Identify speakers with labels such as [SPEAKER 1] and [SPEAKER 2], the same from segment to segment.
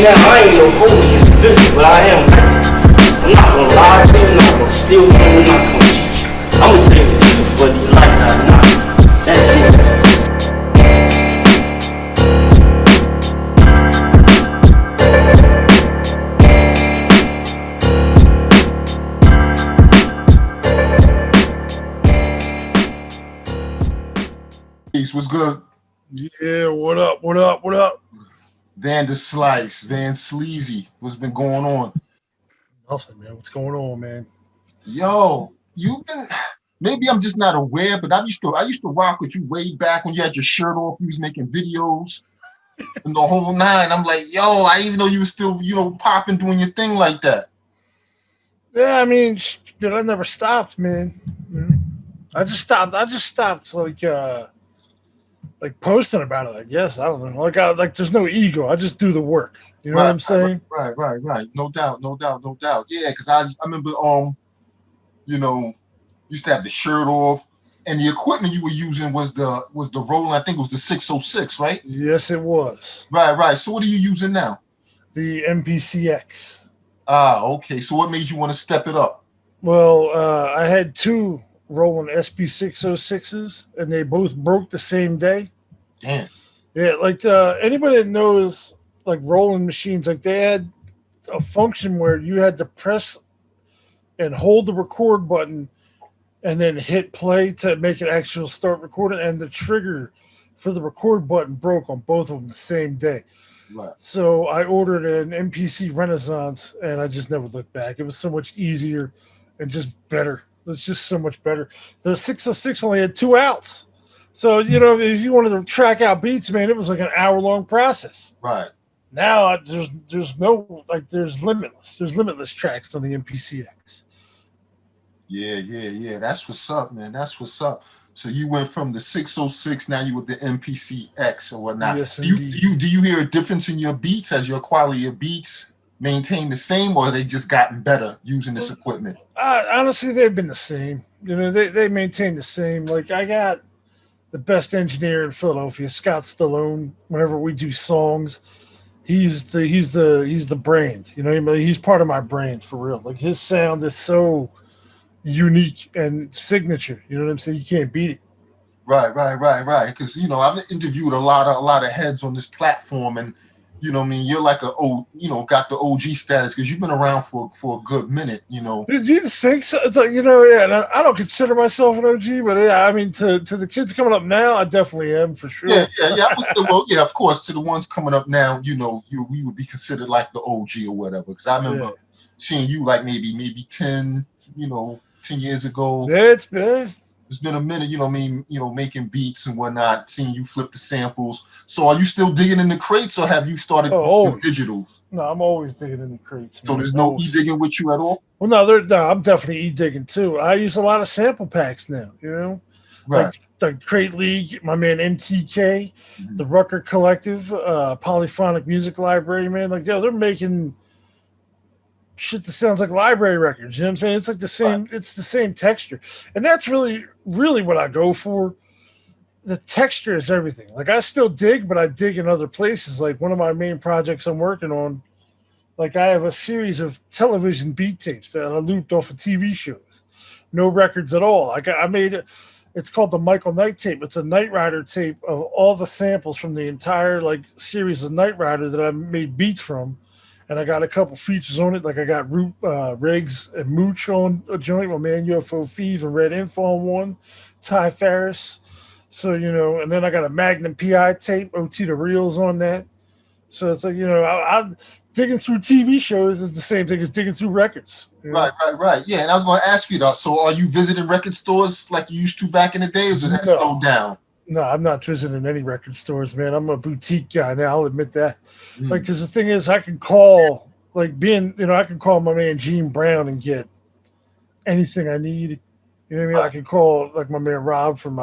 [SPEAKER 1] now, I ain't no holy individual, but I am righteous. I'm not gonna lie to you, I'm not gonna steal from you, I'm not gonna cheat you. I'm gonna tell you the truth, whether you like that or not. That's it.
[SPEAKER 2] What's good?
[SPEAKER 3] Yeah, what up? What up? What up?
[SPEAKER 2] Vanderslice, Vanderslice, what's been going on?
[SPEAKER 3] Nothing, man. What's going on, man?
[SPEAKER 2] Yo, you've been. Maybe I'm just not aware, but I used to rock with you way back when you had your shirt off. You was making videos and the whole nine. I'm like, yo, I didn't even know you were still, popping, doing your thing like that.
[SPEAKER 3] Yeah, I mean, I never stopped, man. I just stopped. Like posting about it. I guess I don't know. Like there's no ego. I just do the work. You know what I'm saying?
[SPEAKER 2] Right. No doubt. Yeah, because I remember used to have the shirt off, and the equipment you were using was the Roland. I think it was the 606, right?
[SPEAKER 3] Yes, it was.
[SPEAKER 2] Right. So what are you using now?
[SPEAKER 3] The MPCX.
[SPEAKER 2] Okay. So what made you want to step it up?
[SPEAKER 3] Well, I had two Roland SB606s, and they both broke the same day.
[SPEAKER 2] Damn.
[SPEAKER 3] Yeah, like anybody that knows like Roland machines, like they had a function where you had to press and hold the record button and then hit play to make it actually start recording, and the trigger for the record button broke on both of them the same day.
[SPEAKER 2] Right.
[SPEAKER 3] So I ordered an MPC Renaissance, and I just never looked back. It was so much easier and just better. It was just so much better. The 606 only had 2 outs. So, if you wanted to track out beats, man, it was like an hour-long process.
[SPEAKER 2] Right.
[SPEAKER 3] Now there's no, like, there's limitless tracks on the MPCX.
[SPEAKER 2] Yeah. That's what's up, man. That's what's up. So you went from the 606, now you with the MPCX or whatnot.
[SPEAKER 3] Yes,
[SPEAKER 2] do you hear a difference in your beats? Has your quality of beats maintained the same, or they just gotten better using this equipment?
[SPEAKER 3] Honestly, they've been the same. They maintain the same. Like, I got the best engineer in Philadelphia, Scott Stallone. Whenever we do songs, he's the brand. He's part of my brand for real. Like, his sound is so unique and signature. You know what I'm saying? You can't beat it.
[SPEAKER 2] Right. Because I've interviewed a lot of heads on this platform, and you're like got the OG status because you've been around for a good minute.
[SPEAKER 3] Did you think so? It's like, yeah, I don't consider myself an OG, but yeah, I mean, to the kids coming up now, I definitely am for sure.
[SPEAKER 2] Yeah. Well, yeah, of course, to the ones coming up now, we would be considered like the OG or whatever. Because I remember seeing you like maybe 10 years ago.
[SPEAKER 3] Yeah, it's
[SPEAKER 2] been a minute, making beats and whatnot, seeing you flip the samples. So are you still digging in the crates, or have you started doing digitals?
[SPEAKER 3] No, I'm always digging in the crates, man.
[SPEAKER 2] So there's no e-digging with you at all?
[SPEAKER 3] Well, no, I'm definitely e-digging too. I use a lot of sample packs now,
[SPEAKER 2] Right.
[SPEAKER 3] Like Crate League, my man MTK, the Rucker Collective, Polyphonic Music Library, man. Like, they're making shit that sounds like library records. You know what I'm saying? It's like the same. Right. It's the same texture, and that's really what I go for. The texture is everything. Like, I still dig, but I dig in other places. Like, one of my main projects I'm working on, like, I have a series of television beat tapes that I looped off of TV shows. No records at all. I made it. It's called the Michael Knight tape. It's a Knight Rider tape of all the samples from the entire series of Knight Rider that I made beats from. And I got a couple features on it. Like, I got Root, Riggs, and Mooch on a joint. My man UFO Thief and Red Info on one. Ty Farris. So, and then I got a Magnum PI tape. OT the Reels on that. So it's like, I'm digging through TV shows is the same thing as digging through records.
[SPEAKER 2] Right. Yeah, and I was going to ask you that. So are you visiting record stores like you used to back in the day, or is that slowed down?
[SPEAKER 3] No, I'm not visiting any record stores, man. I'm a boutique guy now. I'll admit that. Like, because the thing is, I can call, I can call my man Gene Brown and get anything I need. You know what I mean? I can call, my man Rob from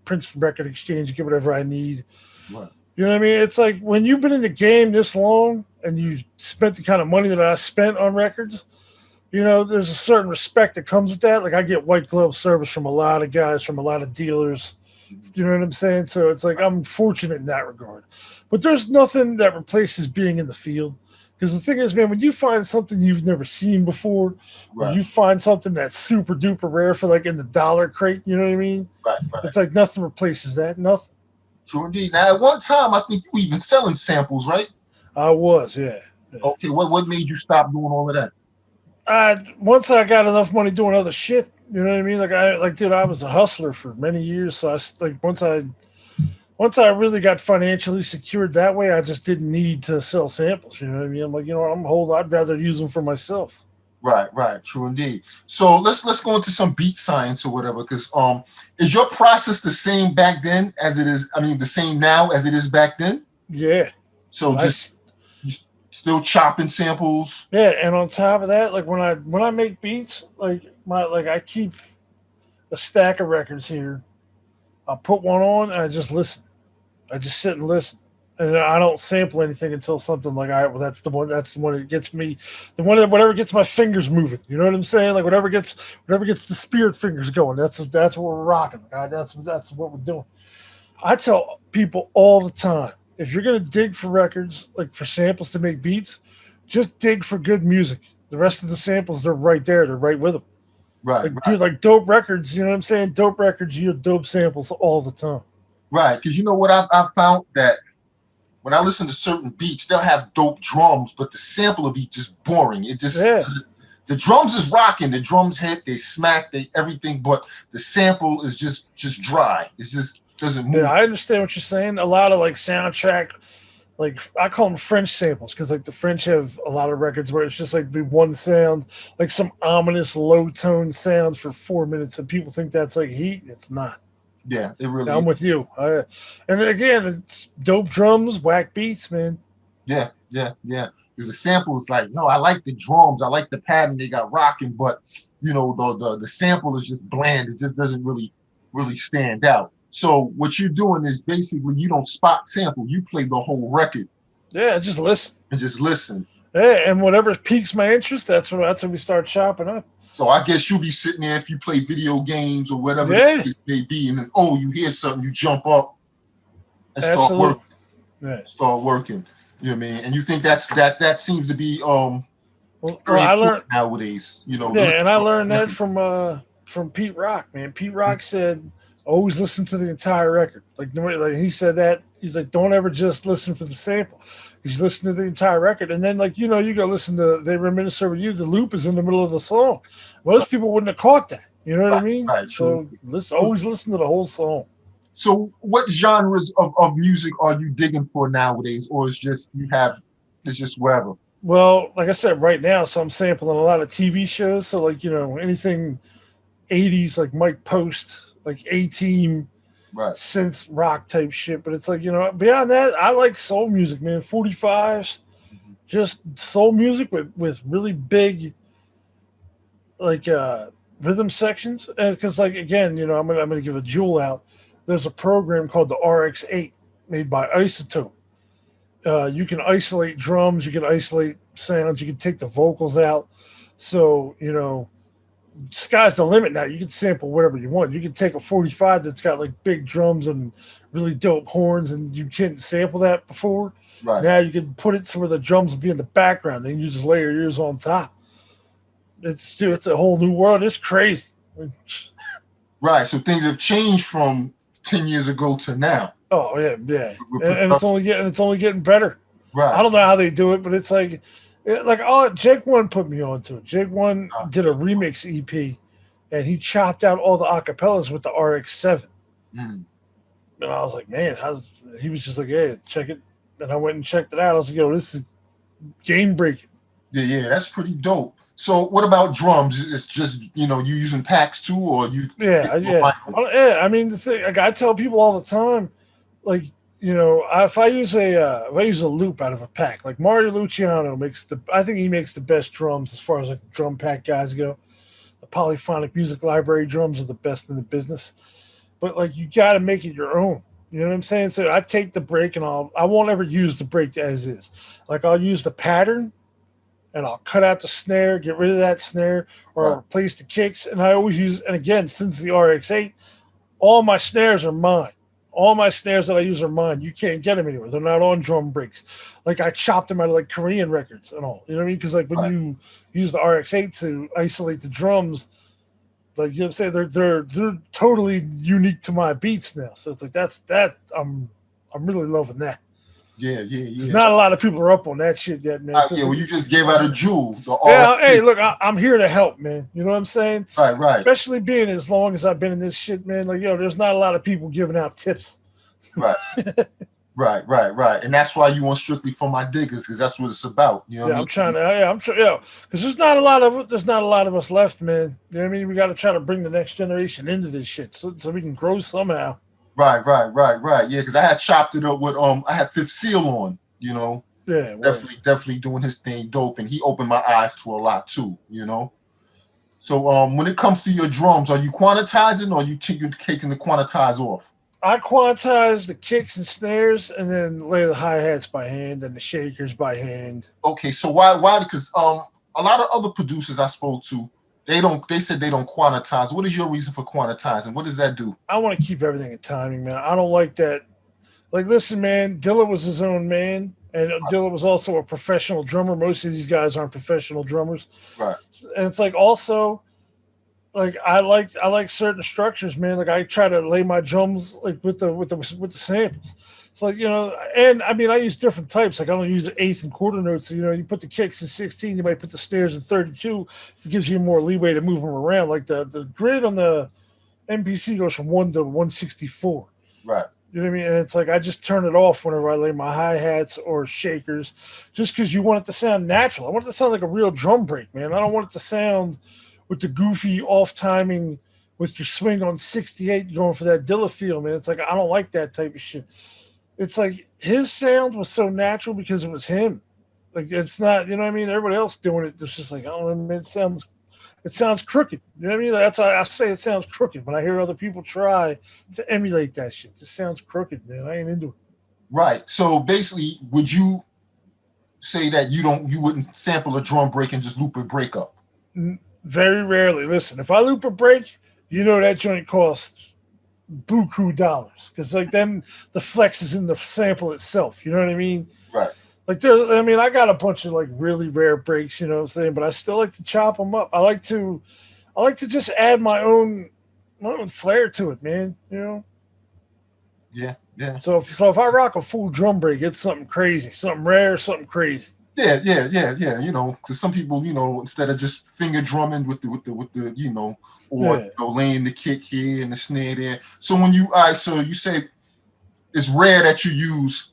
[SPEAKER 3] Princeton Record Exchange and get whatever I need.
[SPEAKER 2] Right.
[SPEAKER 3] You know what I mean? It's like, when you've been in the game this long and you spent the kind of money that I spent on records, there's a certain respect that comes with that. Like, I get white glove service from a lot of guys, from a lot of dealers. You know what I'm saying? So it's like, I'm fortunate in that regard. But there's nothing that replaces being in the field. Because the thing is, man, when you find something you've never seen before, or
[SPEAKER 2] Right,
[SPEAKER 3] you find something that's super duper rare for like in the dollar crate, you know what I mean?
[SPEAKER 2] right, right.
[SPEAKER 3] It's like nothing replaces that. Nothing.
[SPEAKER 2] True indeed. Now, at one time, I think you were even selling samples, right?
[SPEAKER 3] I was, yeah. Yeah.
[SPEAKER 2] Okay, what made you stop doing all of that?
[SPEAKER 3] Once I got enough money doing other shit, you know what I mean? Dude, I was a hustler for many years. So once I really got financially secured that way, I just didn't need to sell samples. You know what I mean? I'm like, you know what? I'd rather use them for myself.
[SPEAKER 2] Right, right, true indeed. So let's go into some beat science or whatever, because is your process the same back then as it is? I mean, the same now as it is back then?
[SPEAKER 3] Yeah.
[SPEAKER 2] So
[SPEAKER 3] I,
[SPEAKER 2] just you still chopping samples.
[SPEAKER 3] yeah. And on top of that, like when I make beats, I keep a stack of records here. I'll put one on and I just listen. I just sit and listen. And I don't sample anything until something like, all right, well, that's the one. That's the one that gets me, the one that whatever gets my fingers moving. You know what I'm saying? Like whatever gets the spirit fingers going. That's what we're rocking. All right? That's what we're doing. I tell people all the time, if you're gonna dig for records, like for samples to make beats, just dig for good music. The rest of the samples, they're right there. They're right with them.
[SPEAKER 2] Right,
[SPEAKER 3] Like
[SPEAKER 2] right,
[SPEAKER 3] dude, like dope records. You know what I'm saying? Dope records, you have dope samples all the time.
[SPEAKER 2] right. Because you know what I found that when I listen to certain beats, they'll have dope drums, but the sample will be just boring. It just
[SPEAKER 3] Yeah.
[SPEAKER 2] the drums is rocking, the drums hit, they smack, they everything, but the sample is just dry. It just doesn't
[SPEAKER 3] Yeah,
[SPEAKER 2] move.
[SPEAKER 3] I understand what you're saying. A lot of like soundtrack, like I call them French samples because like the French have a lot of records where it's just like be one sound, like some ominous low tone sound for 4 minutes, and people think that's like heat. It's not.
[SPEAKER 2] Yeah, it really
[SPEAKER 3] I'm
[SPEAKER 2] is.
[SPEAKER 3] with you. And then again, it's dope drums, whack beats, man.
[SPEAKER 2] Yeah, yeah, yeah. Because the sample is like, no, I like the drums, I like the pattern they got rocking, but the sample is just bland. It just doesn't really stand out. So what you're doing is basically you don't spot sample, you play the whole record
[SPEAKER 3] Yeah, just listen.
[SPEAKER 2] and just listen.
[SPEAKER 3] Yeah, and whatever piques my interest, that's when we start chopping up.
[SPEAKER 2] So I guess you'll be sitting there if you play video games or whatever the
[SPEAKER 3] Yeah,
[SPEAKER 2] case may be, and then you hear something, you jump up and start
[SPEAKER 3] absolutely.
[SPEAKER 2] working,
[SPEAKER 3] Yeah.
[SPEAKER 2] start working. You know what I mean? And you think that seems to be
[SPEAKER 3] Well,
[SPEAKER 2] very
[SPEAKER 3] I learned.
[SPEAKER 2] important nowadays.
[SPEAKER 3] Yeah, and I learned that
[SPEAKER 2] Listen.
[SPEAKER 3] from Pete Rock, man. Pete Rock said always listen to the entire record. Like he said that he's like don't ever just listen for the sample. He's listen to the entire record, and then you go listen to They Reminisce Over You. The loop is in the middle of the song. Most people wouldn't have caught that. You know what I
[SPEAKER 2] Right,
[SPEAKER 3] mean?
[SPEAKER 2] right, true.
[SPEAKER 3] So always listen to the whole song.
[SPEAKER 2] So what genres of music are you digging for nowadays, or it's just wherever?
[SPEAKER 3] Well, like I said, right now, so I'm sampling a lot of TV shows. So anything 80s, like Mike Post, like A Team,
[SPEAKER 2] Right.
[SPEAKER 3] synth rock type shit. But it's like, beyond that, I like soul music, man. 45s,
[SPEAKER 2] Mhm.
[SPEAKER 3] just soul music with really big like rhythm sections. And because like again, I'm gonna give a jewel out. There's a program called the RX8 made by Isotope. You can isolate drums, you can isolate sounds, you can take the vocals out. So, sky's the limit now. You can sample whatever you want. You can take a 45 that's got like big drums and really dope horns, and you couldn't sample that before.
[SPEAKER 2] Right.
[SPEAKER 3] Now you can put it so where the drums will be in the background, and you just lay your ears on top. It's a whole new world. It's crazy.
[SPEAKER 2] Right. So things have changed from 10 years ago to now.
[SPEAKER 3] Oh yeah, yeah,
[SPEAKER 2] With
[SPEAKER 3] and it's only getting better. I
[SPEAKER 2] Right.
[SPEAKER 3] don't know how they do it, but it's Jake One put me onto it. Jake One did a remix EP, and he chopped out all the acapellas with the RX7.
[SPEAKER 2] Mm.
[SPEAKER 3] And I was like, man, he was just like, hey, check it. And I went and checked it out. I was like, yo, this is game breaking.
[SPEAKER 2] Yeah, yeah, that's pretty dope. So what about drums? It's just, you using packs too, or you
[SPEAKER 3] Yeah, yeah. Yeah, I mean, the thing, like I tell people all the time, like, if I use a loop out of a pack, like Mario Luciano I think he makes the best drums as far as like drum pack guys go. The polyphonic music library drums are the best in the business. But like you got to make it your own. You know what I'm saying? So I take the break and I won't ever use the break as is. Like I'll use the pattern and I'll cut out the snare, get rid of that snare, or I'll
[SPEAKER 2] Right.
[SPEAKER 3] replace the kicks. And I always use, and again, since the RX8, all my snares are mine. All my snares that I use are mine. You can't get them anywhere. They're not on drum breaks. Like I chopped them out of like Korean records and all. You know what I mean? Because like when
[SPEAKER 2] Right.
[SPEAKER 3] you use the RX-8 to isolate the drums, like you know what I'm saying, they're totally unique to my beats now. So it's like that I'm really loving that.
[SPEAKER 2] Yeah, yeah,
[SPEAKER 3] Because
[SPEAKER 2] yeah.
[SPEAKER 3] not a lot of people are up on that shit yet, man. So
[SPEAKER 2] Yeah,
[SPEAKER 3] it's
[SPEAKER 2] well,
[SPEAKER 3] like,
[SPEAKER 2] you just gave out a jewel, the
[SPEAKER 3] yeah, hey,
[SPEAKER 2] RFP.
[SPEAKER 3] look, I'm here to help, man. You know what I'm saying?
[SPEAKER 2] Right, right,
[SPEAKER 3] Especially being as long as I've been in this shit, man. Like, yo, there's not a lot of people giving out tips.
[SPEAKER 2] right, right. And that's why you want strictly for my diggers, because that's what it's about. You know what
[SPEAKER 3] Yeah,
[SPEAKER 2] I
[SPEAKER 3] I'm
[SPEAKER 2] mean?
[SPEAKER 3] trying to. Yeah, I'm trying. Yeah, because there's not a lot of us left, man. You know what I mean? We got to try to bring the next generation into this shit, so we can grow somehow.
[SPEAKER 2] Right. Yeah, because I had chopped it up with I had Fifth Seal on. You know,
[SPEAKER 3] Yeah, word.
[SPEAKER 2] definitely doing his thing dope, and he opened my eyes to a lot too. You know. So when it comes to your drums, are you quantizing or you taking the quantize off?
[SPEAKER 3] I quantize the kicks and snares, and then lay the hi hats by hand and the shakers by hand.
[SPEAKER 2] Okay, so why? Because a lot of other producers I spoke to, they said they don't quantize. What is your reason for quantizing? What does that do?
[SPEAKER 3] I want to keep everything in timing, man. I don't like that. Like, listen, man, Dilla was his own man, and Dilla was also a professional drummer. Most of these guys aren't professional drummers,
[SPEAKER 2] Right.
[SPEAKER 3] and it's like also like I like certain structures, man. Like I try to lay my drums like with the samples. So like and I mean I use different types. Like I don't use the eighth and quarter notes. So, you put the kicks in 16. You might put the snares in 32. It gives you more leeway to move them around. Like the grid on the MPC goes from 1 to 164.
[SPEAKER 2] Right.
[SPEAKER 3] You know what I mean? And it's like I just turn it off whenever I lay my hi hats or shakers, just because you want it to sound natural. I want it to sound like a real drum break, man. I don't want it to sound with the goofy off timing with your swing on 68 going for that Dilla feel, man. It's like I don't like that type of shit. It's like his sound was so natural because it was him. Like it's not, you know what I mean? Everybody else doing it, it's just like, I don't know, man, it sounds crooked. You know what I mean? That's why I say it sounds crooked. When I hear other people try to emulate that shit, it just sounds crooked, man. I ain't into it.
[SPEAKER 2] Right. So basically, would you say that you wouldn't sample a drum break and just loop a break up?
[SPEAKER 3] Very rarely. Listen, if I loop a break, that joint costs buku dollars because like then the flex is in the sample itself. You know what I mean?
[SPEAKER 2] Right.
[SPEAKER 3] Like I got a bunch of like really rare breaks. You know what I'm saying? But I still like to chop them up. I like to just add my own flair to it, man.
[SPEAKER 2] Yeah. Yeah.
[SPEAKER 3] So if I rock a full drum break, it's something crazy, something rare, something crazy.
[SPEAKER 2] Yeah. Because some people, instead of just finger drumming with the or
[SPEAKER 3] Yeah,
[SPEAKER 2] laying the kick here and the snare there. So when you, all right, so you say it's rare that you use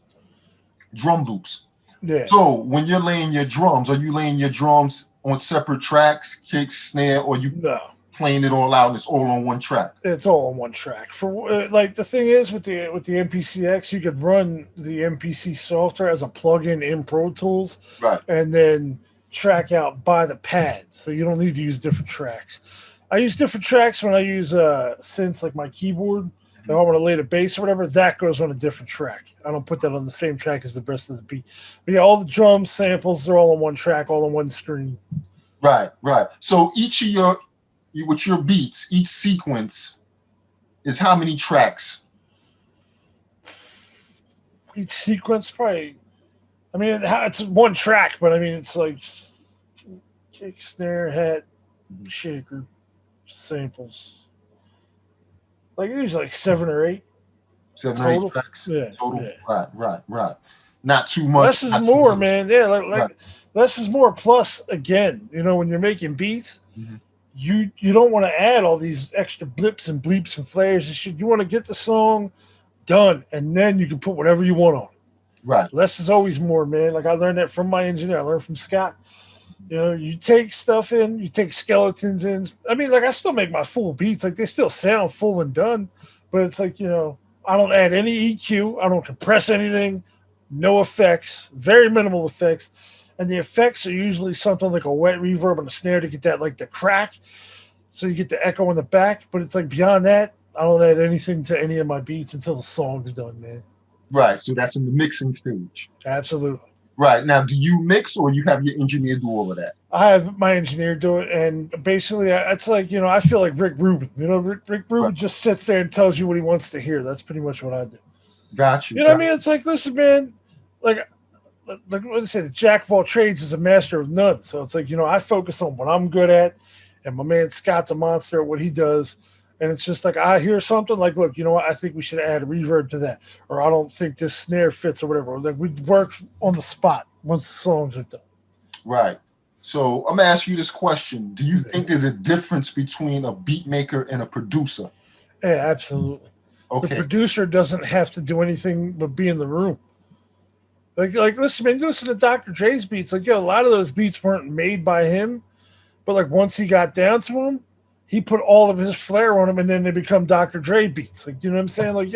[SPEAKER 2] drum loops.
[SPEAKER 3] yeah.
[SPEAKER 2] So when you're laying your drums, are you laying your drums on separate tracks, kick, snare, or you
[SPEAKER 3] No,
[SPEAKER 2] playing it all out and it's all on one track?
[SPEAKER 3] it's all on one track. For like the thing is with the MPCX, you could run the MPC software as a plugin in Pro Tools,
[SPEAKER 2] Right.
[SPEAKER 3] and then track out by the pad, so you don't need to use different tracks. I use different tracks when I use synths like my keyboard. If I want to lay the bass or whatever, that goes on a different track. I don't put that on the same track as the rest of the beat. But yeah, all the drums, samples, they're all on one track, all on one screen.
[SPEAKER 2] Right. So each of with your beats, each sequence is how many tracks?
[SPEAKER 3] Each sequence, probably. I mean, it's one track, but I mean, it's like kick, snare, hat, shaker, samples. Like usually like 7 or 8
[SPEAKER 2] 7 or 8
[SPEAKER 3] total.
[SPEAKER 2] tracks
[SPEAKER 3] Yeah,
[SPEAKER 2] total.
[SPEAKER 3] yeah.
[SPEAKER 2] Right. Not too much.
[SPEAKER 3] Less is
[SPEAKER 2] Not too
[SPEAKER 3] more,
[SPEAKER 2] little.
[SPEAKER 3] man. Yeah, like
[SPEAKER 2] Right.
[SPEAKER 3] less is more. Plus, again, when you're making beats,
[SPEAKER 2] Mhm.
[SPEAKER 3] you don't want to add all these extra blips and bleeps and flares and shit. You want to get the song done, and then you can put whatever you want on it.
[SPEAKER 2] Right.
[SPEAKER 3] Less is always more, man. Like I learned that from my engineer. I learned from Scott. You take stuff in, you take skeletons in. I mean, like I still make my full beats. Like they still sound full and done, but it's like, I don't add any EQ. I don't compress anything. No effects, very minimal effects. And the effects are usually something like a wet reverb on the snare to get that, like the crack. So you get the echo in the back. But it's like beyond that, I don't add anything to any of my beats until the song's done, man.
[SPEAKER 2] Right. So that's in the mixing stage.
[SPEAKER 3] Absolutely.
[SPEAKER 2] Right. Now, do you mix or you have your engineer do all of that?
[SPEAKER 3] I have my engineer do it, and basically, it's like, I feel like Rick Rubin. Rick
[SPEAKER 2] Right.
[SPEAKER 3] Rubin just sits there and tells you what he wants to hear. That's pretty much what I do.
[SPEAKER 2] Got you.
[SPEAKER 3] You know what I mean? It's like, listen, man, like what I say, the jack of all trades is a master of none. So it's like, I focus on what I'm good at, and my man Scott's a monster at what he does. And it's just like, I hear something like, look, you know what? I think we should add a reverb to that, or I don't think this snare fits, or whatever. Like, we work on the spot once the songs are done.
[SPEAKER 2] Right. So I'm gonna ask you this question: do you think there's a difference between a beat maker and a producer?
[SPEAKER 3] Yeah, absolutely.
[SPEAKER 2] Okay.
[SPEAKER 3] The producer doesn't have to do anything but be in the room. Like listen, man, you listen to Dr. Dre's beats. Like, a lot of those beats weren't made by him, but like once he got down to them, he put all of his flair on them, and then they become Dr. Dre beats. Like, you know what I'm saying? Like,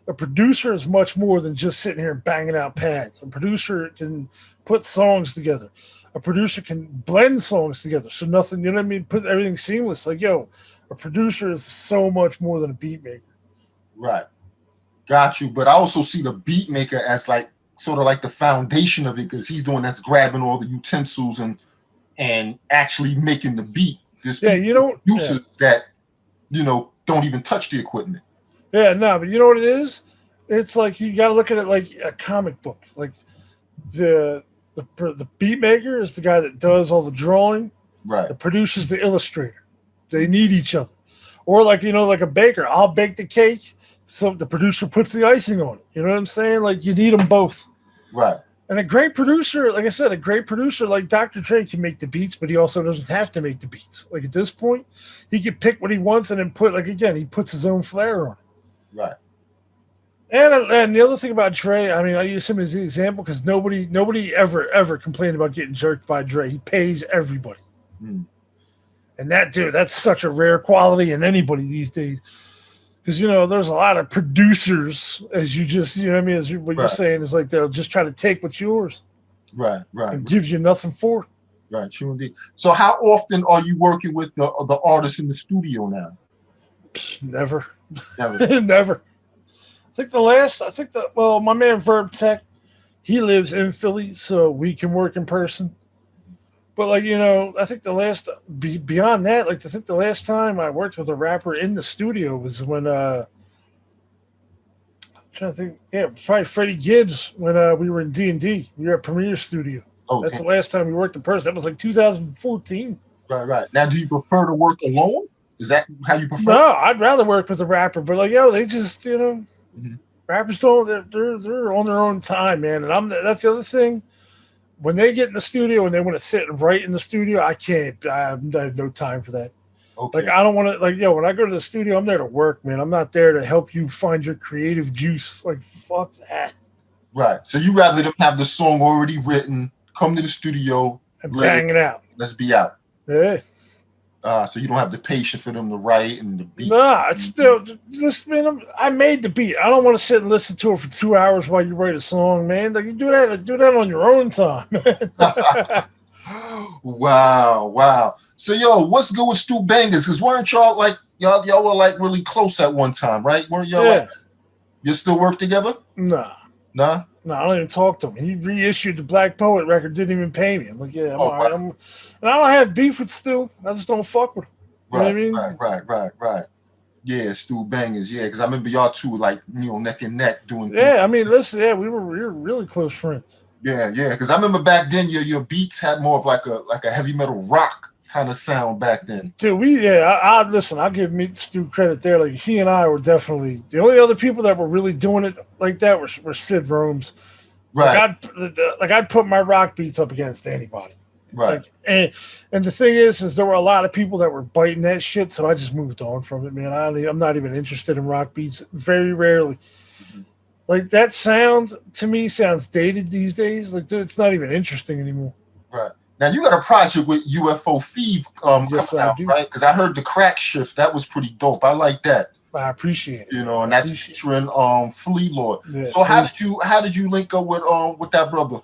[SPEAKER 3] a producer is much more than just sitting here and banging out pads. A producer can put songs together. A producer can blend songs together. So nothing, you know what I mean? Put everything seamless. Like, a producer is so much more than a beat maker.
[SPEAKER 2] Right. Got you. But I also see the beat maker as like sort of like the foundation of it, because he's the one that's grabbing all the utensils and actually making the beat. There's producers that don't even touch the equipment.
[SPEAKER 3] Yeah, no, but you know what it is? It's like, you got to look at it like a comic book. Like the beat maker is the guy that does all the drawing.
[SPEAKER 2] Right.
[SPEAKER 3] The producer's the illustrator. They need each other. Or like, like a baker, I'll bake the cake, so the producer puts the icing on it. You know what I'm saying? Like, you need them both.
[SPEAKER 2] Right.
[SPEAKER 3] And a great producer, like I said, a great producer like Dr. Dre can make the beats, but he also doesn't have to make the beats. Like, at this point, he can pick what he wants and then he puts his own flair on it.
[SPEAKER 2] Right.
[SPEAKER 3] And the other thing about Dre, I mean, I use him as the example because nobody ever complained about getting jerked by Dre. He pays everybody. And that dude, that's such a rare quality in anybody these days. Because, there's a lot of producers, as you just, what you're saying is like, they'll just try to take what's yours.
[SPEAKER 2] Right.
[SPEAKER 3] And give you nothing for it.
[SPEAKER 2] Right, true indeed. So how often are you working with the artists in the studio now?
[SPEAKER 3] Never.
[SPEAKER 2] Never.
[SPEAKER 3] Never. My man Verb Tech, he lives in Philly, so we can work in person. But I think beyond that, I think the last time I worked with a rapper in the studio was when I'm trying to think, it was probably Freddie Gibbs when we were in D&D. We were at Premiere Studio.
[SPEAKER 2] Oh,
[SPEAKER 3] that's the last time we worked in person. That was like 2014.
[SPEAKER 2] Right. Now, do you prefer to work alone? Is that how you prefer?
[SPEAKER 3] No, I'd rather work with a rapper, but they just rappers don't. They're on their own time, man. And that's the other thing. When they get in the studio and they want to sit and write in the studio, I can't. I have no time for that.
[SPEAKER 2] Okay.
[SPEAKER 3] Like, I don't want to. When I go to the studio, I'm there to work, man. I'm not there to help you find your creative juice. Like, fuck that.
[SPEAKER 2] Right. So you rather them have the song already written, come to the studio
[SPEAKER 3] and bang it out.
[SPEAKER 2] Let's be out.
[SPEAKER 3] Yeah.
[SPEAKER 2] So you don't have the patience for them to write and the beat.
[SPEAKER 3] Nah, it's still just, man. I made the beat. I don't want to sit and listen to it for 2 hours while you write a song, man. Like, you do that on your own time.
[SPEAKER 2] Wow. So what's good with Stu Bangers? Because weren't y'all like y'all were like really close at one time, right? Weren't y'all like, you still work together?
[SPEAKER 3] Nah.
[SPEAKER 2] Nah?
[SPEAKER 3] No, I don't even talk to him. He reissued the Black Poet record, didn't even pay me. I'm like, yeah, I'm all right. And I don't have beef with Stu. I just don't fuck with him. You know what I mean?
[SPEAKER 2] Right. Yeah, Stu Bangers. Yeah, because I remember y'all two like, neck and neck doing.
[SPEAKER 3] Yeah, I mean, listen, we were really close friends.
[SPEAKER 2] Yeah. Because I remember back then your beats had more of like a heavy metal rock kind of sound back then.
[SPEAKER 3] Dude, listen, I'll give Stu credit there. Like, he and I were definitely the only other people that were really doing it like that were Sid Rome's.
[SPEAKER 2] Right.
[SPEAKER 3] I'd put my rock beats up against anybody.
[SPEAKER 2] Right.
[SPEAKER 3] And the thing is there were a lot of people that were biting that shit, so I just moved on from it, man. I'm not even interested in rock beats. Very rarely. Mm-hmm. Like, that sound to me sounds dated these days. Like, dude, it's not even interesting anymore.
[SPEAKER 2] Right. Now, you got a project with UFO Feeve
[SPEAKER 3] yes, I do.
[SPEAKER 2] right? Because I heard the Crack Shift. That was pretty dope. I like that.
[SPEAKER 3] I appreciate it.
[SPEAKER 2] And that's featuring Flea Lord.
[SPEAKER 3] Yeah,
[SPEAKER 2] so how did you link up with that brother?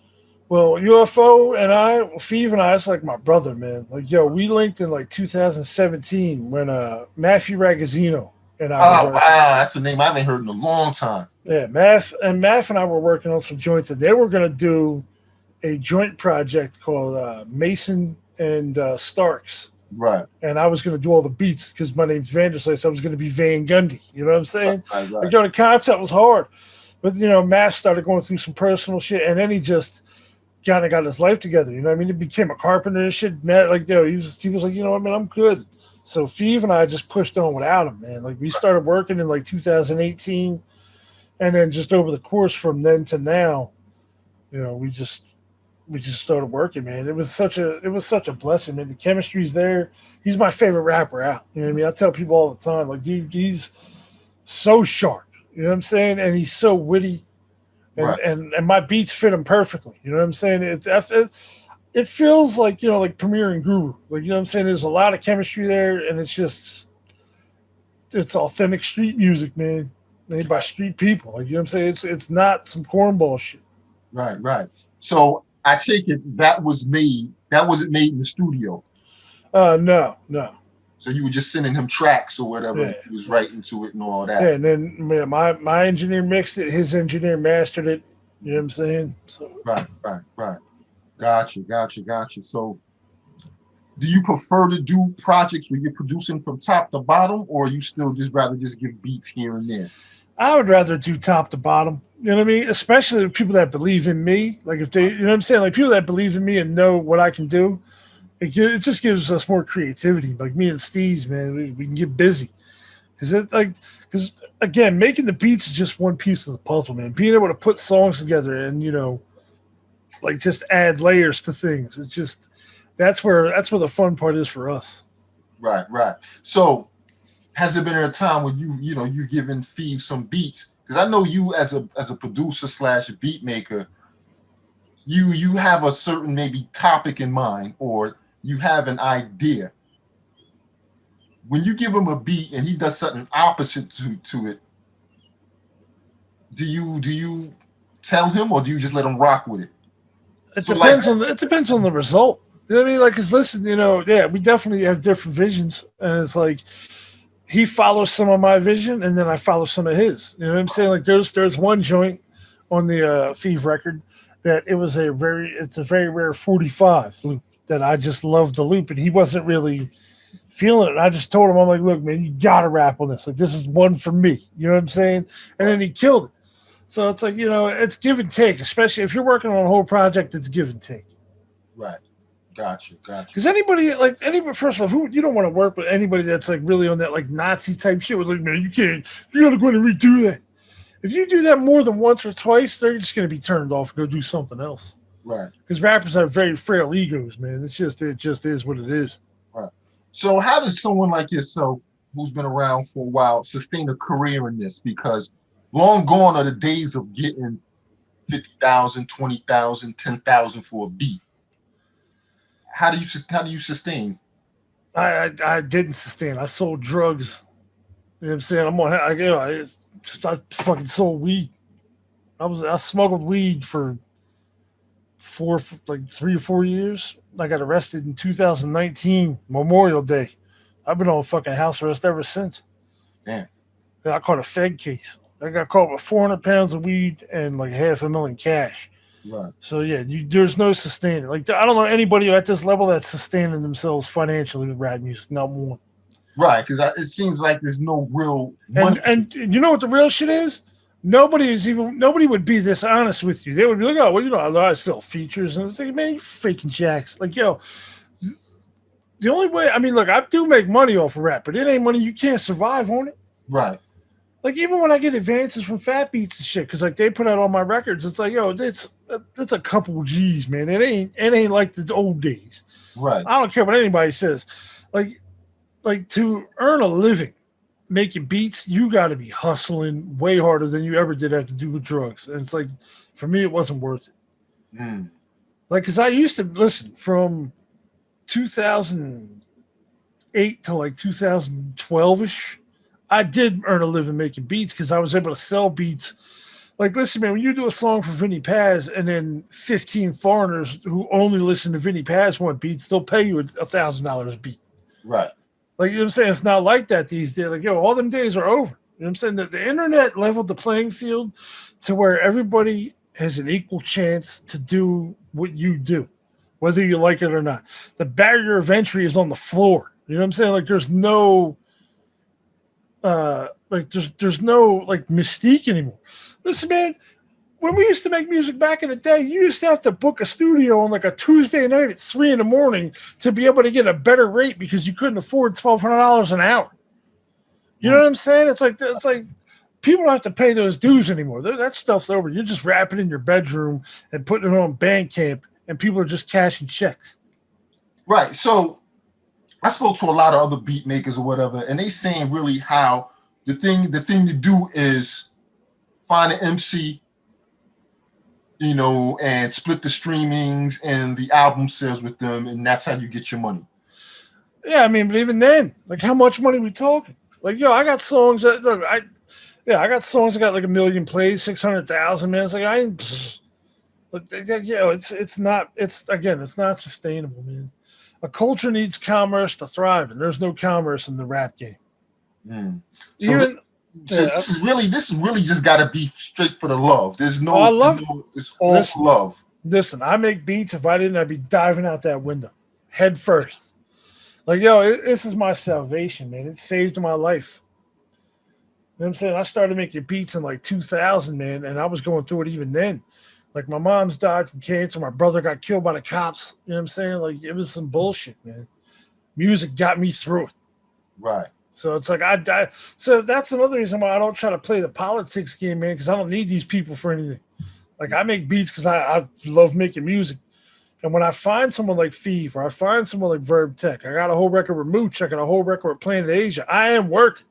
[SPEAKER 3] Well, UFO and Feeve and I, it's like my brother, man. Like, we linked in like 2017 when Matthew Ragazzino and I.
[SPEAKER 2] Oh, wow, that's a name I haven't heard in a long time.
[SPEAKER 3] Yeah, Math and I were working on some joints, and they were gonna do a joint project called Mason and Starks.
[SPEAKER 2] Right.
[SPEAKER 3] And I was going to do all the beats because my name's Vanderslice. I was going to be Van Gundy. You know what I'm saying?
[SPEAKER 2] Right.
[SPEAKER 3] Like, the concept was hard. But, Matt started going through some personal shit. And then he just kind of got his life together. You know what I mean? He became a carpenter and shit. Matt, like, he was like, you know what, man, I'm good. So Feeve and I just pushed on without him, man. Like, we started working in like 2018. And then just over the course from then to now, we just started working, man. It was such a blessing, man. The chemistry's there. He's my favorite rapper out. You know what I mean? I tell people all the time, like, dude, he's so sharp. You know what I'm saying? And he's so witty. And my beats fit him perfectly. You know what I'm saying? It feels like, like Premier and Guru. Like, you know what I'm saying? There's a lot of chemistry there, and it's authentic street music, man. Made by street people. Like, you know what I'm saying? It's not some cornball shit.
[SPEAKER 2] Right. So I take it that wasn't made in the studio.
[SPEAKER 3] No.
[SPEAKER 2] So you were just sending him tracks or whatever.
[SPEAKER 3] Yeah.
[SPEAKER 2] He was writing to it and all that.
[SPEAKER 3] Yeah, and then my engineer mixed it, his engineer mastered it. You know what I'm saying? So.
[SPEAKER 2] Right. Gotcha. So do you prefer to do projects where you're producing from top to bottom, or you still just rather just give beats here and there?
[SPEAKER 3] I would rather do top to bottom. You know what I mean? Especially with people that believe in me. Like, if they, you know what I'm saying? Like, people that believe in me and know what I can do. It just gives us more creativity. Like me and Steve's, man, we can get busy. Because again, making the beats is just one piece of the puzzle, man. Being able to put songs together and, like, just add layers to things. It's just, that's where the fun part is for us.
[SPEAKER 2] Right. So has there been a time when you giving Feeve some beats? Because I know you as a producer / beat maker, you have a certain maybe topic in mind, or you have an idea. When you give him a beat and he does something opposite to it, do you tell him, or do you just let him rock with it?
[SPEAKER 3] It depends on the result. You know what I mean? Like, cause listen, we definitely have different visions, and it's like he follows some of my vision, and then I follow some of his. You know what I'm saying? Like, there's one joint on the Feeve record that it's a very rare 45 loop that I just loved the loop, and he wasn't really feeling it. And I just told him, I'm like, look, man, you gotta rap on this. Like, this is one for me. You know what I'm saying? And then he killed it. So it's like, it's give and take, especially if you're working on a whole project, it's give and take.
[SPEAKER 2] Right. Gotcha.
[SPEAKER 3] Because anybody, first of all, you don't want to work with anybody that's like really on that like Nazi type shit. With like, man, you gotta go and redo that. If you do that more than once or twice, they're just gonna be turned off and go do something else.
[SPEAKER 2] Right.
[SPEAKER 3] Because rappers have very frail egos, man. It just is what it is.
[SPEAKER 2] Right. So how does someone like yourself, who's been around for a while, sustain a career in this? Because long gone are the days of getting 50,000, 20,000, 10,000 for a beat. How do you sustain?
[SPEAKER 3] I didn't sustain. I sold drugs. You know what I'm saying? I fucking sold weed. I smuggled weed for 3 or 4 years. I got arrested in 2019, Memorial Day. I've been on fucking house arrest ever since.
[SPEAKER 2] Damn.
[SPEAKER 3] I caught a Fed case. I got caught with 400 pounds of weed and like $500,000 cash.
[SPEAKER 2] Right.
[SPEAKER 3] So yeah, there's no sustaining. Like, I don't know anybody at this level that's sustaining themselves financially with rap music. Not one.
[SPEAKER 2] Right, because it seems like there's no real money.
[SPEAKER 3] And you know what the real shit is? Nobody would be this honest with you. They would be like, oh, well, I sell features, and it's like, man, you faking jacks. Like, yo, the only way, I mean, look, I do make money off of rap, but it ain't money you can't survive on it.
[SPEAKER 2] Right.
[SPEAKER 3] Like, even when I get advances from Fat Beats and shit, because like they put out all my records, it's like, yo, it's a couple G's, man. It ain't like the old days.
[SPEAKER 2] Right.
[SPEAKER 3] I don't care what anybody says. Like to earn a living making beats, you got to be hustling way harder than you ever did have to do with drugs. And it's like, for me, it wasn't worth it.
[SPEAKER 2] Mm.
[SPEAKER 3] Like, because I used to listen from 2008 to like 2012-ish. I did earn a living making beats because I was able to sell beats. Like, listen, man, when you do a song for Vinny Paz and then 15 foreigners who only listen to Vinny Paz want beats, they'll pay you $1,000 a beat.
[SPEAKER 2] Right.
[SPEAKER 3] Like, you know what I'm saying? It's not like that these days. Like, yo, all them days are over. You know what I'm saying? The internet leveled the playing field to where everybody has an equal chance to do what you do, whether you like it or not. The barrier of entry is on the floor. You know what I'm saying? Like there's no there's no like mystique anymore. Listen, man, when we used to make music back in the day, you used to have to book a studio on like a Tuesday night at 3 a.m. to be able to get a better rate because you couldn't afford $1,200 an hour. You know what I'm saying? It's like people don't have to pay those dues anymore. That stuff's over. You're just rapping in your bedroom and putting it on Bandcamp, and people are just cashing checks.
[SPEAKER 2] Right. So I spoke to a lot of other beat makers or whatever, and they saying really how the thing to do is find an MC, you know, and split the streamings and the album sales with them, and that's how you get your money.
[SPEAKER 3] Yeah, I mean, but even then, like how much money we talking? Like, yo, I got songs that look, I got songs that got like 1 million plays, 600,000, man. It's like I ain't, but it's not sustainable, man. A culture needs commerce to thrive, and there's no commerce in the rap game.
[SPEAKER 2] So this is really just got to be straight for the love. There's no, it's all for love.
[SPEAKER 3] Listen, I make beats. If I didn't, I'd be diving out that window head first. Like, yo, this is my salvation, man. It saved my life. You know what I'm saying? I started making beats in like 2000, man, and I was going through it even then. Like, my mom's died from cancer. My brother got killed by the cops. You know what I'm saying? Like, it was some bullshit, man. Music got me through it.
[SPEAKER 2] Right.
[SPEAKER 3] So it's like so that's another reason why I don't try to play the politics game, man, because I don't need these people for anything. Like, I make beats because I love making music. And when I find someone like Feeve or I find someone like Verb Tech, I got a whole record with Mooch, I got a whole record with Planet Asia. I am working.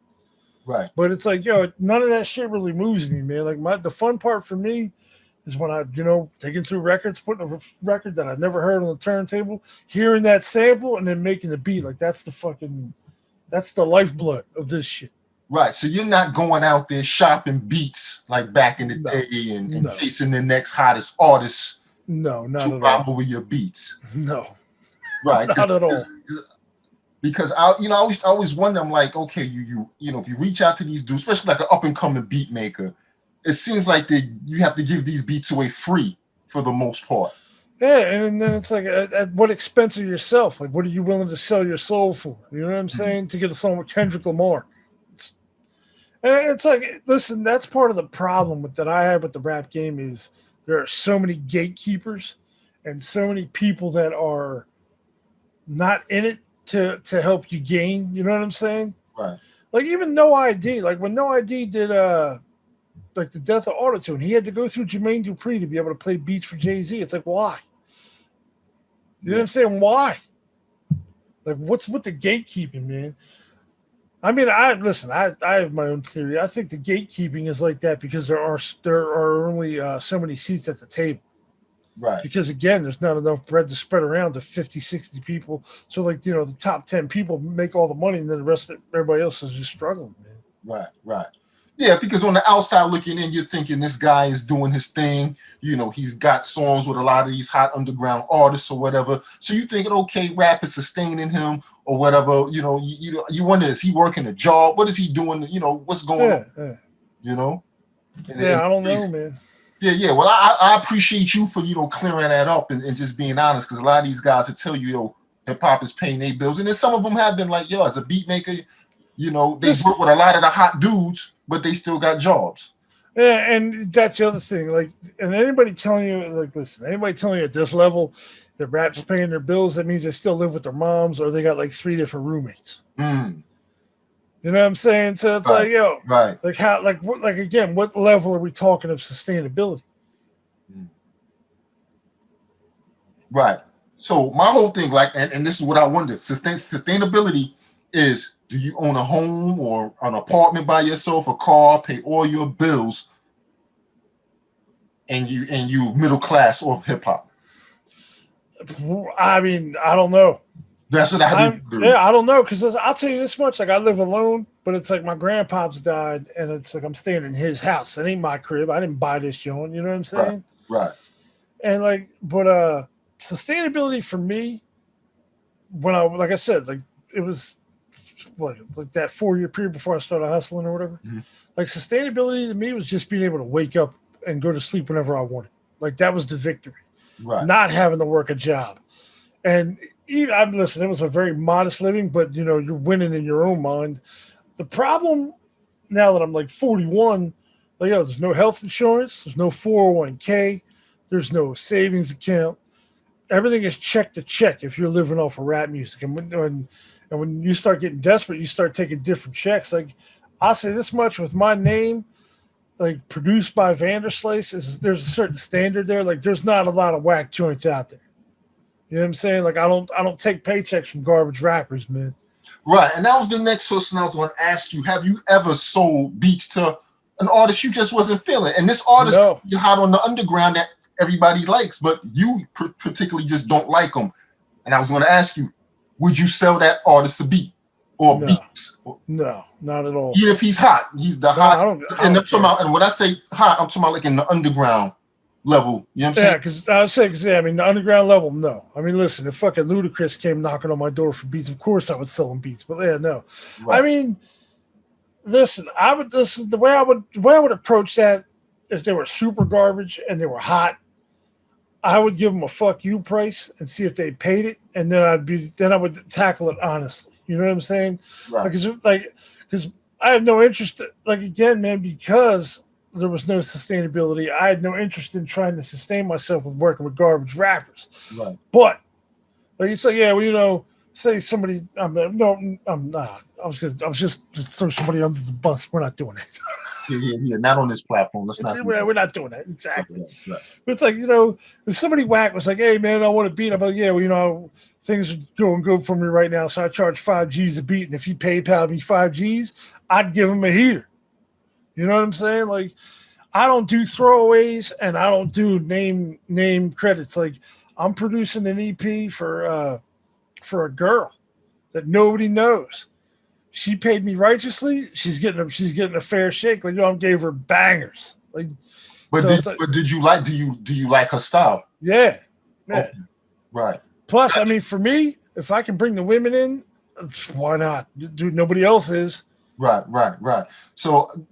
[SPEAKER 2] Right.
[SPEAKER 3] But it's like, yo, none of that shit really moves me, man. Like the fun part for me is when I, taking through records, putting a record that I never heard on the turntable, hearing that sample and then making the beat. Like that's the lifeblood of this shit.
[SPEAKER 2] Right. So you're not going out there shopping beats like back in the day and chasing the next hottest artist.
[SPEAKER 3] No, not
[SPEAKER 2] to
[SPEAKER 3] at
[SPEAKER 2] rhyme
[SPEAKER 3] all.
[SPEAKER 2] over your beats.
[SPEAKER 3] No.
[SPEAKER 2] Right.
[SPEAKER 3] Not at all.
[SPEAKER 2] Because I always wonder, I'm like, okay, you if you reach out to these dudes, especially like an up and coming beat maker, it seems like you have to give these beats away free for the most part.
[SPEAKER 3] Yeah, and then it's like, at what expense of yourself? Like, what are you willing to sell your soul for? You know what I'm saying? To get a song with Kendrick Lamar. And it's like, listen, that's part of the problem that I have with the rap game is there are so many gatekeepers and so many people that are not in it to help you gain. You know what I'm saying?
[SPEAKER 2] Right.
[SPEAKER 3] Like even No ID. Like when No ID did like the Death of Autotune, he had to go through Jermaine Dupri to be able to play beats for Jay-Z. It's like, why? You know what I'm saying? Why? Like, what's with the gatekeeping, man? I mean, I have my own theory. I think the gatekeeping is like that because there are only so many seats at the table.
[SPEAKER 2] Right.
[SPEAKER 3] Because again, there's not enough bread to spread around to 50, 60 people. So like, the top 10 people make all the money and then the rest of everybody else is just struggling, man.
[SPEAKER 2] Right. Yeah, because on the outside looking in, you're thinking this guy is doing his thing. He's got songs with a lot of these hot underground artists or whatever. So you're thinking, okay, rap is sustaining him or whatever. You wonder, is he working a job? What is he doing? What's going on?
[SPEAKER 3] I don't know, man.
[SPEAKER 2] Yeah. Well, I appreciate you for clearing that up and just being honest, because a lot of these guys will tell you, hip hop is paying their bills, and then some of them have been like, as a beat maker, they work with a lot of the hot dudes, but they still got jobs.
[SPEAKER 3] Yeah, and that's the other thing. Like, and anybody telling you, like, listen, anybody telling you at this level that rap's paying their bills, that means they still live with their moms or they got like 3 different roommates. You know what I'm saying? So it's like,
[SPEAKER 2] right.
[SPEAKER 3] Like how, again, what level are we talking of sustainability?
[SPEAKER 2] Right. So my whole thing, and this is what I wonder: sustainability is: do you own a home or an apartment by yourself, a car, pay all your bills, and you middle class of hip hop?
[SPEAKER 3] I mean, I don't know.
[SPEAKER 2] That's what I do.
[SPEAKER 3] Yeah, I don't know, because I'll tell you this much: like I live alone, but it's like my grandpa's died, and it's like I'm staying in his house. It ain't my crib. I didn't buy this joint. You know what I'm saying?
[SPEAKER 2] Right.
[SPEAKER 3] And but sustainability for me, when like I said, like it was like that 4-year period before I started hustling or whatever. Like sustainability to me was just being able to wake up and go to sleep whenever I wanted. Like that was the victory.
[SPEAKER 2] Right.
[SPEAKER 3] not having to work a job. And even, I'm listen, it was a very modest living, but you know, you're winning in your own mind. The problem now that I'm like 41, like, yo, there's no health insurance, there's no 401k, there's no savings account. Everything is check to check if you're living off of rap music. And when you start getting desperate, you start taking different checks. Like, I'll say this much with my name, like produced by Vanderslice, is there's a certain standard there. Like, there's not a lot of whack joints out there. You know what I'm saying? Like, I don't take paychecks from garbage rappers, man.
[SPEAKER 2] Right. And that was the next question I was going to ask you. Have you ever sold beats to an artist you just wasn't feeling? And this artist you hot on the underground that everybody likes, but you particularly just don't like them. And I was going to ask you, would you sell that artist a beat or beats?
[SPEAKER 3] No, not at all.
[SPEAKER 2] Even if he's hot, he's the hot.
[SPEAKER 3] I don't
[SPEAKER 2] and I'm talking about, and when I say hot, I'm talking about like in the underground level. You know what I'm saying?
[SPEAKER 3] Yeah, because I was saying, I mean, the underground level, no. I mean, listen, if fucking Ludacris came knocking on my door for beats, of course I would sell him beats. But yeah, no. Right. I mean, listen, the way I would approach that, if they were super garbage and they were hot, I would give them a fuck you price and see if they paid it, and then I would tackle it honestly. You know what I'm saying? Right. Because I have no interest. Like, again, man, because there was no sustainability, I had no interest in trying to sustain myself with working with garbage rappers.
[SPEAKER 2] Right.
[SPEAKER 3] But like you say, yeah, well, you know, say somebody. I'm not. I was just throw somebody under the bus. We're not doing it.
[SPEAKER 2] Yeah, not on this platform.
[SPEAKER 3] We're not doing that. Exactly.
[SPEAKER 2] Right.
[SPEAKER 3] But it's like, you know, if somebody whack was like, hey, man, I want to beat, I'm like, yeah, well, you know, things are going good for me right now, so I charge 5 G's a beat, and if he PayPal me 5 G's, I'd give him a heater. You know what I'm saying? Like, I don't do throwaways, and I don't do name credits. Like, I'm producing an EP for a girl that nobody knows. She paid me righteously. She's getting a fair shake. Like, yo, I gave her bangers. Like,
[SPEAKER 2] but did you like? Do you like her style?
[SPEAKER 3] Yeah.
[SPEAKER 2] Okay. Right.
[SPEAKER 3] Plus, I mean, for me, if I can bring the women in, why not? Dude, nobody else is.
[SPEAKER 2] Right. So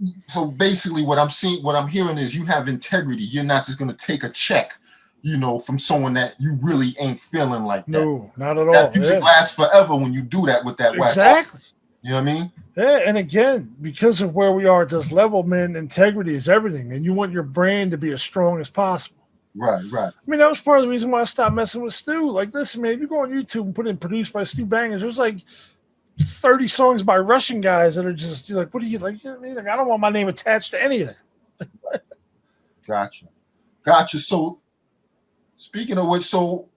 [SPEAKER 2] basically, what I'm hearing is you have integrity. You're not just going to take a check, you know, from someone that you really ain't feeling like that.
[SPEAKER 3] No, not at all.
[SPEAKER 2] That music lasts forever when you do that with that whack.
[SPEAKER 3] Exactly.
[SPEAKER 2] You know what I mean?
[SPEAKER 3] Yeah, and again, because of where we are at this level, man, integrity is everything, man. You want your brand to be as strong as possible.
[SPEAKER 2] Right.
[SPEAKER 3] I mean, that was part of the reason why I stopped messing with Stu. Like, listen, man, if you go on YouTube and put in produced by Stu Bangers, there's like 30 songs by Russian guys that are just like, what do you like? You know what I mean? Like, I don't want my name attached to any of that.
[SPEAKER 2] Gotcha. So, speaking of which, so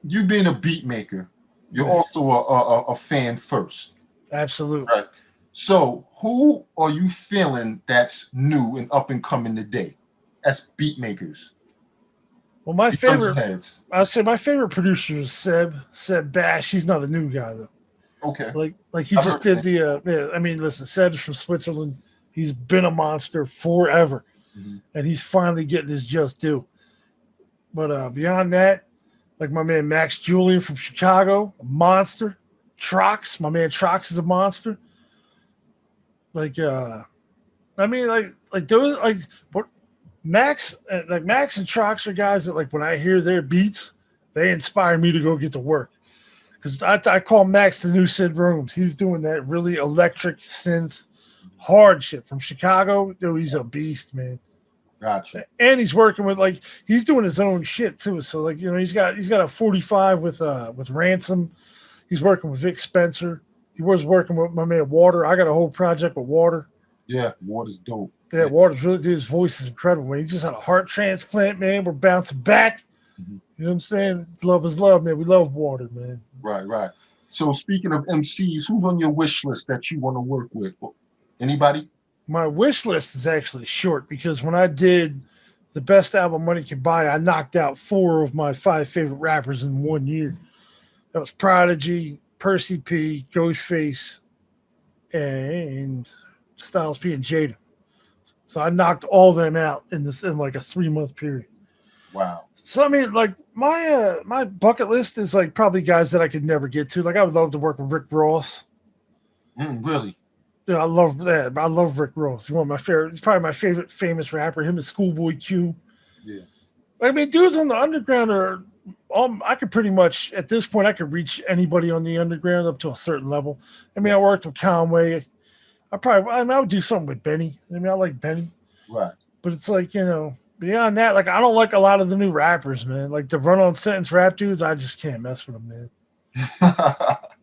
[SPEAKER 2] you being a beat maker, you're also a fan first.
[SPEAKER 3] Absolutely.
[SPEAKER 2] Right. So, who are you feeling that's new and up and coming today as beat makers?
[SPEAKER 3] Well, I'd say my favorite producer is Seb Bash. He's not a new guy though.
[SPEAKER 2] Okay.
[SPEAKER 3] Like he just did I mean, listen, Seb's from Switzerland. He's been a monster forever, and he's finally getting his just due. But beyond that, like my man Max Julian from Chicago, a monster. Trox, my man Trox is a monster. Like, I mean, like those, like, what Max and Trox are guys that, like, when I hear their beats, they inspire me to go get to work. Because I call Max the new Sid Rooms. He's doing that really electric synth hard shit from Chicago. Dude, he's a beast, man.
[SPEAKER 2] Gotcha.
[SPEAKER 3] And he's working with, like, he's doing his own shit too. So, like, you know, he's got a 45 with Ransom. He's working with Vic Spencer. He was working with my man Water. I got a whole project with Water.
[SPEAKER 2] Yeah, Water's dope.
[SPEAKER 3] Yeah, Water's really, dude, his voice is incredible, man. He just had a heart transplant, man. We're bouncing back. You know what I'm saying? Love is love, man. We love Water, man.
[SPEAKER 2] Right. So speaking of MCs, who's on your wish list that you want to work with? Anybody?
[SPEAKER 3] My wish list is actually short because when I did the best album money could buy, I knocked out 4 of my 5 favorite rappers in 1 year. That was Prodigy, Percy P, Ghostface, and Styles P and Jada. So I knocked all them out in like a 3-month period.
[SPEAKER 2] Wow.
[SPEAKER 3] So I mean, like my bucket list is like probably guys that I could never get to. Like I would love to work with Rick Ross.
[SPEAKER 2] Really?
[SPEAKER 3] Yeah, I love that. I love Rick Ross. He's one of my favorite. He's probably my favorite famous rapper. Him and Schoolboy Q.
[SPEAKER 2] Yeah.
[SPEAKER 3] I mean, dudes on the underground are. I could pretty much at this point I could reach anybody on the underground up to a certain level. I mean, I worked with Conway. I would do something with Benny. I mean, I like Benny,
[SPEAKER 2] Right.
[SPEAKER 3] but it's like beyond that, like I don't like a lot of the new rappers, man. Like the run-on sentence rap dudes, I just can't mess with them, man.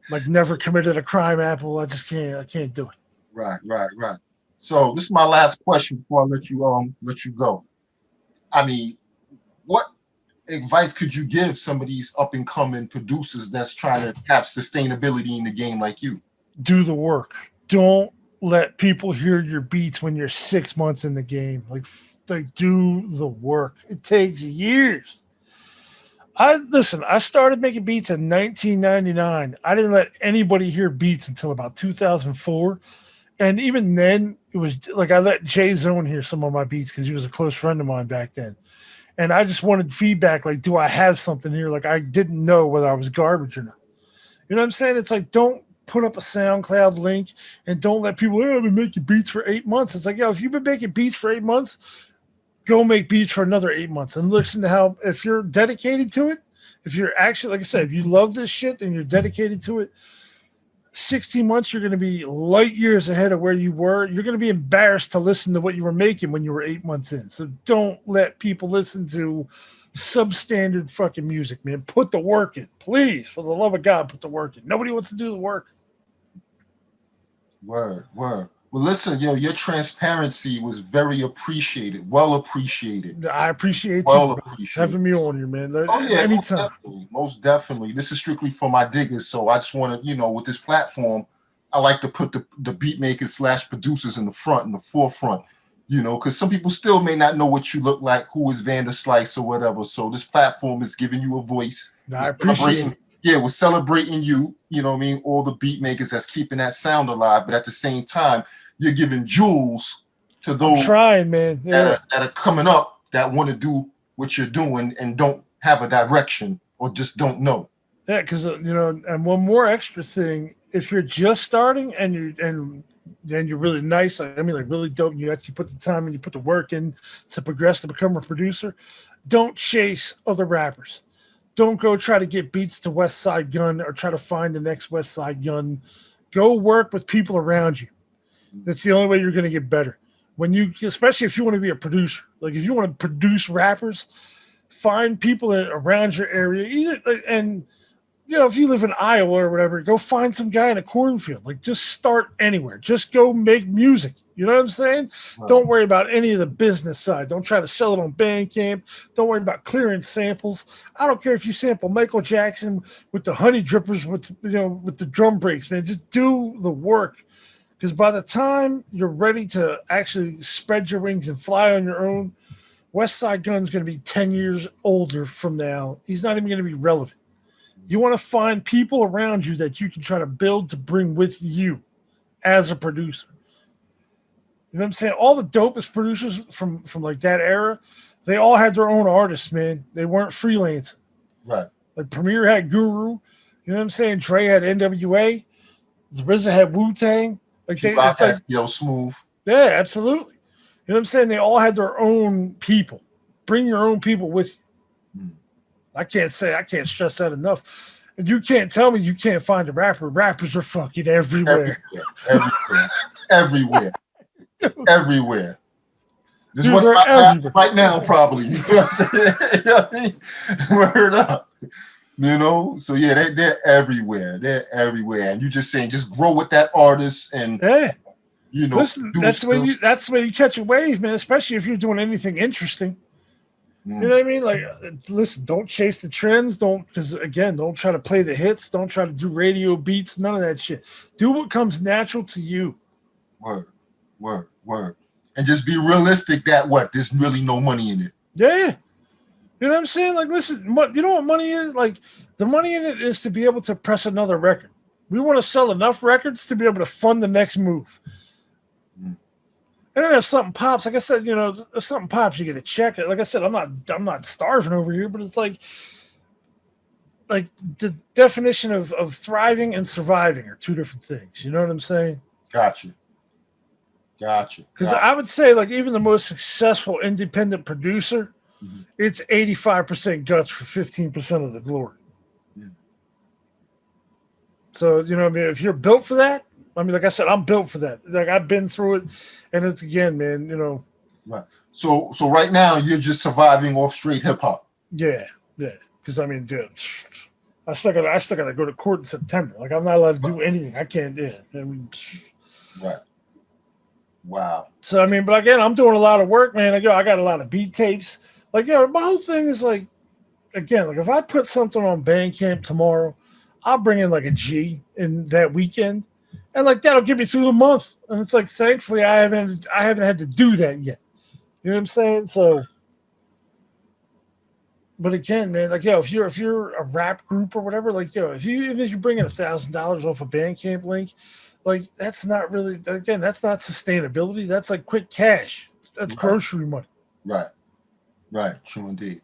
[SPEAKER 3] Like never committed a crime, Apple. I just can't. I can't do it.
[SPEAKER 2] Right, right, right. So this is my last question before I let you go. I mean, what advice could you give some of these up and coming producers that's trying to have sustainability in the game like you?
[SPEAKER 3] Do the work. Don't let people hear your beats when you're 6 months in the game. Like do the work. It takes years. I started making beats in 1999. I didn't let anybody hear beats until about 2004. And even then, it was like I let Jay Zone hear some of my beats because he was a close friend of mine back then. And I just wanted feedback like, do I have something here? Like, I didn't know whether I was garbage or not. You know what I'm saying? It's like, don't put up a SoundCloud link and don't let people, I've been making beats for 8 months. It's like, yo, if you've been making beats for 8 months, go make beats for another 8 months and listen to how, if you're dedicated to it, if you're actually, like I said, if you love this shit and you're dedicated to it, 60 months, you're going to be light years ahead of where you were. You're going to be embarrassed to listen to what you were making when you were 8 months in. So don't let people listen to substandard fucking music, man. Put the work in. Please, for the love of God, put the work in. Nobody wants to do the work.
[SPEAKER 2] Word, word. Well, listen, your transparency was very appreciated. Well appreciated.
[SPEAKER 3] I appreciate
[SPEAKER 2] Well
[SPEAKER 3] you
[SPEAKER 2] appreciated.
[SPEAKER 3] having me on here, man.
[SPEAKER 2] Oh yeah,
[SPEAKER 3] Anytime.
[SPEAKER 2] most definitely. This is strictly for my diggers. So I just want to, with this platform, I like to put the beat makers / producers in the forefront, because some people still may not know what you look like, who is Vanderslice or whatever. So this platform is giving you a voice.
[SPEAKER 3] I appreciate it.
[SPEAKER 2] Yeah, we're celebrating you, what I mean, all the beat makers that's keeping that sound alive. But at the same time, you're giving jewels to those
[SPEAKER 3] I'm trying, man. Yeah.
[SPEAKER 2] that are coming up that want to do what you're doing and don't have a direction or just don't know.
[SPEAKER 3] Yeah, because and one more extra thing, if you're just starting and you're really nice, I mean, like really dope, and you actually put the time and you put the work in to progress to become a producer, don't chase other rappers. Don't go try to get beats to West Side Gun or try to find the next West Side Gun. Go work with people around you. That's the only way you're going to get better. Especially if you want to be a producer, like if you want to produce rappers, find people around your area. If you live in Iowa or whatever, go find some guy in a cornfield. Like just start anywhere. Just go make music. You know what I'm saying? Wow. Don't worry about any of the business side. Don't try to sell it on Bandcamp. Don't worry about clearing samples. I don't care if you sample Michael Jackson with the honey drippers with the drum breaks, man. Just do the work. Because by the time you're ready to actually spread your wings and fly on your own, West Side Gun's going to be 10 years older from now. He's not even going to be relevant. You want to find people around you that you can try to build to bring with you as a producer. You know what I'm saying? All the dopest producers from like that era, they all had their own artists, man. They weren't freelancing.
[SPEAKER 2] Right.
[SPEAKER 3] Like Premier had Guru. You know what I'm saying? Dre had NWA. The RZA had Wu-Tang. Like they
[SPEAKER 2] had Yo Smooth.
[SPEAKER 3] Yeah, absolutely. You know what I'm saying? They all had their own people. Bring your own people with you. I can't stress that enough. And you can't tell me you can't find a rapper. Rappers are fucking everywhere.
[SPEAKER 2] Everywhere. Everywhere. This
[SPEAKER 3] Dude,
[SPEAKER 2] one right now, probably. You know what I'm saying? Word up. So yeah, they're everywhere. They're everywhere. And you just saying, just grow with that artist and
[SPEAKER 3] listen, that's the way you catch a wave, man, especially if you're doing anything interesting. You know what I mean? Like, listen, don't chase the trends. Don't try to play the hits. Don't try to do radio beats. None of that shit. Do what comes natural to you.
[SPEAKER 2] Word. And just be realistic that there's really no money in it.
[SPEAKER 3] Yeah. You know what I'm saying? Like, listen, you know what money is? Like, the money in it is to be able to press another record. We want to sell enough records to be able to fund the next move. And then if something pops, like I said, if something pops, you get a check. Like I said, I'm not starving over here, but it's like the definition of thriving and surviving are two different things. You know what I'm saying?
[SPEAKER 2] Gotcha.
[SPEAKER 3] Because I would say, like, even the most successful independent producer it's 85% guts for 15% of the glory.
[SPEAKER 2] Yeah.
[SPEAKER 3] So, you know, I mean, if you're built for that, I mean, like I said, I'm built for that. Like I've been through it, and it's again, man, you know.
[SPEAKER 2] Right. So right now you're just surviving off straight hip hop.
[SPEAKER 3] Yeah. Because I mean, dude, I still gotta go to court in September. Like I'm not allowed to do anything. I can't. Yeah. I mean,
[SPEAKER 2] right. Wow.
[SPEAKER 3] So I mean, but again, I'm doing a lot of work, man. I got a lot of beat tapes. Like, you know, my whole thing is like, again, like if I put something on Bandcamp tomorrow, I'll bring in like a G in that weekend, and like that'll get me through the month. And it's like, thankfully, I haven't had to do that yet. You know what I'm saying? So, but again, man, like, yo, if you're a rap group or whatever, like, yo, even if you bring in $1,000 off a Bandcamp link, like that's not really, again, that's not sustainability. That's like quick cash. That's grocery money.
[SPEAKER 2] Right. True indeed.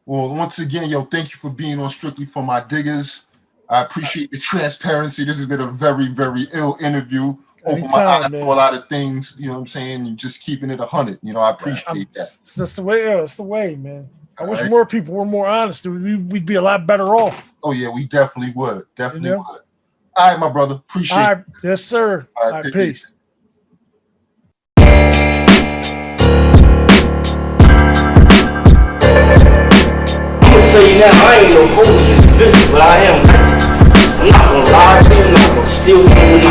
[SPEAKER 2] Well, once again, yo, thank you for being on Strictly for My Diggers. I appreciate the transparency. This has been a very, very ill interview. Open my eyes to a lot of things, you know what I'm saying? And just keeping it 100. You know, I appreciate that.
[SPEAKER 3] That's the way, it's the way, man. I wish more people were more honest. We'd be a lot better off.
[SPEAKER 2] Oh, yeah, we definitely would. Definitely would. All right, my brother. Appreciate it.
[SPEAKER 3] Yes, sir. All right, peace.
[SPEAKER 1] Say now, I ain't no holy individual, but I am. I'm not gonna lie to you, I'm not gonna steal from you,